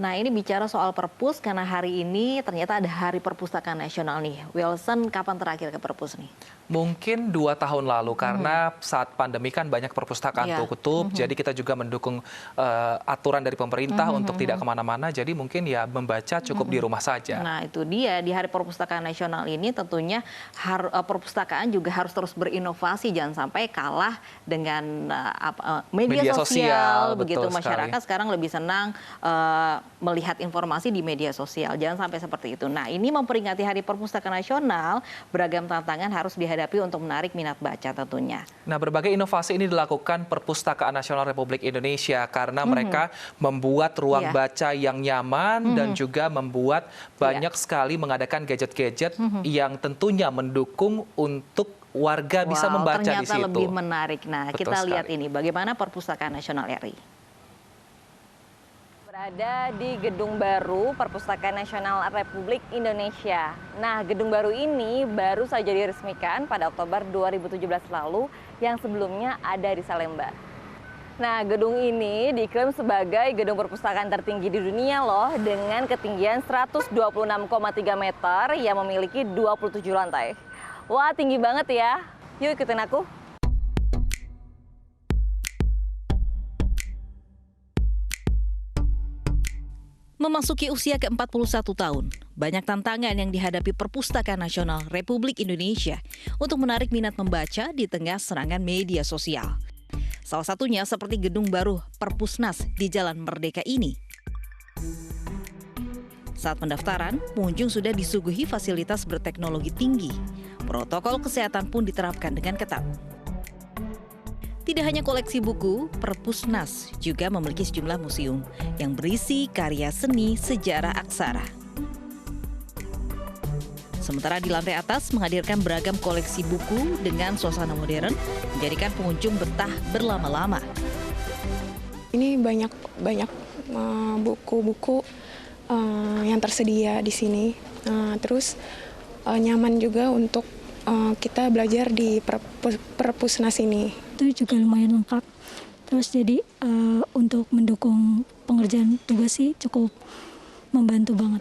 Nah, ini bicara soal perpus karena hari ini ternyata ada Hari Perpustakaan Nasional nih. Wilson, kapan terakhir ke perpus nih? Mungkin 2 tahun lalu karena saat pandemi kan banyak perpustakaan tutup, jadi kita juga mendukung aturan dari pemerintah untuk tidak kemana-mana, jadi mungkin ya membaca cukup di rumah saja. Nah, itu dia di Hari Perpustakaan Nasional ini tentunya perpustakaan juga harus terus berinovasi, jangan sampai kalah dengan media sosial begitu. Masyarakat sekarang lebih senang melihat informasi di media sosial, jangan sampai seperti itu. Nah, ini memperingati Hari Perpustakaan Nasional, beragam tantangan harus dihadapi untuk menarik minat baca tentunya. Nah, berbagai inovasi ini dilakukan Perpustakaan Nasional Republik Indonesia karena mereka membuat ruang baca yang nyaman dan juga membuat banyak sekali mengadakan gadget-gadget yang tentunya mendukung untuk warga bisa membaca di situ. Ternyata lebih menarik. Nah, Betul kita lihat sekali. ini bagaimana Perpustakaan Nasional RI. Berada di Gedung Baru Perpustakaan Nasional Republik Indonesia. Nah, gedung baru ini baru saja diresmikan pada Oktober 2017 lalu, yang sebelumnya ada di Salemba. Nah, gedung ini diklaim sebagai gedung perpustakaan tertinggi di dunia loh, dengan ketinggian 126,3 meter yang memiliki 27 lantai. Wah, tinggi banget ya. Yuk ikutin aku. Memasuki usia ke-41 tahun, banyak tantangan yang dihadapi Perpustakaan Nasional Republik Indonesia untuk menarik minat membaca di tengah serangan media sosial. Salah satunya seperti gedung baru Perpusnas di Jalan Merdeka ini. Saat pendaftaran, pengunjung sudah disuguhi fasilitas berteknologi tinggi. Protokol kesehatan pun diterapkan dengan ketat. Tidak hanya koleksi buku, Perpusnas juga memiliki sejumlah museum yang berisi karya seni sejarah aksara. Sementara di lantai atas menghadirkan beragam koleksi buku dengan suasana modern, menjadikan pengunjung betah berlama-lama. Ini banyak buku-buku yang tersedia di sini. Terus nyaman juga untuk kita belajar di Perpusnas ini. Itu juga lumayan lengkap. Terus jadi untuk mendukung pengerjaan tugas sih cukup membantu banget.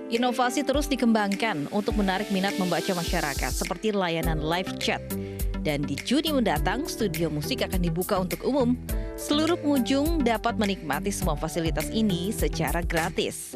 Inovasi terus dikembangkan untuk menarik minat membaca masyarakat seperti layanan live chat. Dan di Juni mendatang, studio musik akan dibuka untuk umum. Seluruh pengunjung dapat menikmati semua fasilitas ini secara gratis.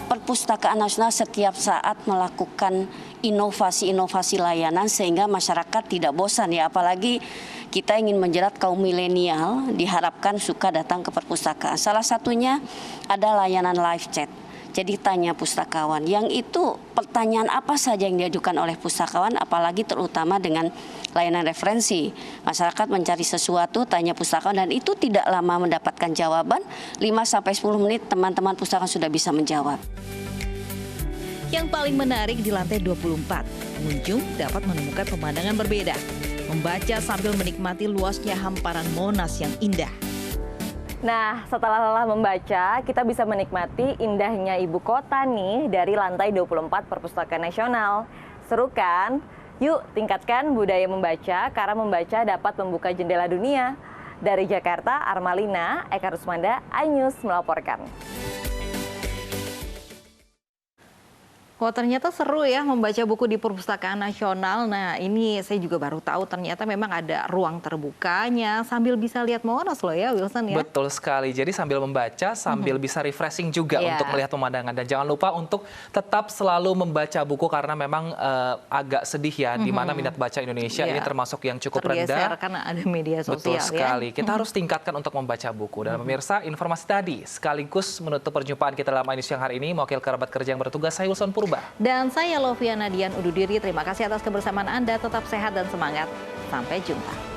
Perpustakaan Nasional setiap saat melakukan inovasi-inovasi layanan sehingga masyarakat tidak bosan ya, apalagi kita ingin menjerat kaum milenial, diharapkan suka datang ke perpustakaan. Salah satunya ada layanan live chat. Jadi tanya pustakawan, yang itu pertanyaan apa saja yang diajukan oleh pustakawan, apalagi terutama dengan layanan referensi. Masyarakat mencari sesuatu, tanya pustakawan, dan itu tidak lama mendapatkan jawaban, 5-10 menit teman-teman pustakawan sudah bisa menjawab. Yang paling menarik di lantai 24, pengunjung dapat menemukan pemandangan berbeda, membaca sambil menikmati luasnya hamparan Monas yang indah. Nah, setelah lelah membaca, kita bisa menikmati indahnya ibu kota nih dari lantai 24 Perpustakaan Nasional. Seru kan? Yuk tingkatkan budaya membaca, karena membaca dapat membuka jendela dunia. Dari Jakarta, Armalina, Eka Rusmanda, iNews melaporkan. Wah, ternyata seru ya membaca buku di Perpustakaan Nasional. Nah, ini saya juga baru tahu ternyata memang ada ruang terbukanya sambil bisa lihat Monas loh ya, Wilson ya. Betul sekali. Jadi sambil membaca, sambil bisa refreshing juga untuk melihat pemandangan. Dan jangan lupa untuk tetap selalu membaca buku karena memang agak sedih ya, di mana minat baca Indonesia ini termasuk yang cukup rendah. Karena ada media sosial. Betul sekali. Kita harus tingkatkan untuk membaca buku. Dan pemirsa, informasi tadi sekaligus menutup perjumpaan kita dalam iNews siang hari ini. Mewakili kerabat kerja yang bertugas, saya Wilson Purba. Dan saya Loviana Dian undur diri. Terima kasih atas kebersamaan Anda. Tetap sehat dan semangat. Sampai jumpa.